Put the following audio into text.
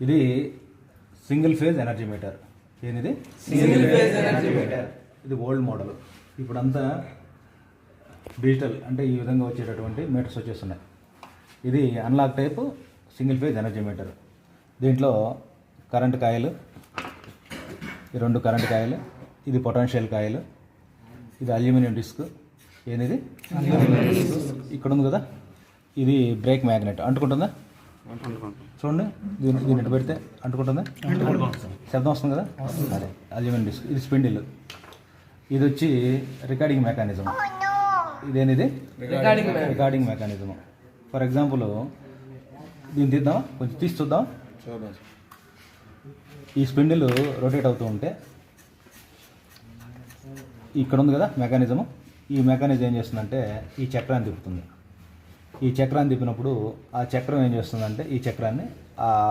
ఇది single phase energy meter. ఏనిది? Single phase energy meter. ఇది ఓల్డ్ మోడల్. ఇప్పుడంతా డిజిటల్, అంటే ఈ విధంగా వచ్చేటటువంటి మీటర్స్ వచ్చేస్తున్నాయి. ఇది analog type single phase energy meter. దీంట్లో కరెంట్ కాయిల్, ఈ 2 కరెంట్ కాయిల్, ఇది పొటెన్షియల్ కాయిల్, ఇది అల్యూమినియం డిస్క్. ఏనిది? ఇక్కడ ఉంది కదా, ఇది బ్రేక్ మ్యాగ్నెట్. అంటుకుంటుందా? చూడండి, దీన్ని ఇటు పెడితే అంటుకుంటుందా? శబ్దం వస్తుంది కదా, అదే అల్యూమినియం డిస్క్. ఇది స్పిండిల్. ఇది వచ్చి రికార్డింగ్ మెకానిజం. ఇదేనిది? Recording mechanism. ఫర్ ఎగ్జాంపుల్ దీన్ని తీద్దామా, కొంచెం తీసి చూద్దాం. ఈ స్పిండిల్ రొటేట్ అవుతూ ఉంటే ఇక్కడ ఉంది కదా మెకానిజము. ఈ మెకానిజం ఏం చేస్తుందంటే ఈ చక్రాన్ని తిప్పుతుంది. ఈ చక్రాన్ని తిప్పినప్పుడు ఆ చక్రం ఏం చేస్తుందంటే ఈ చక్రాన్ని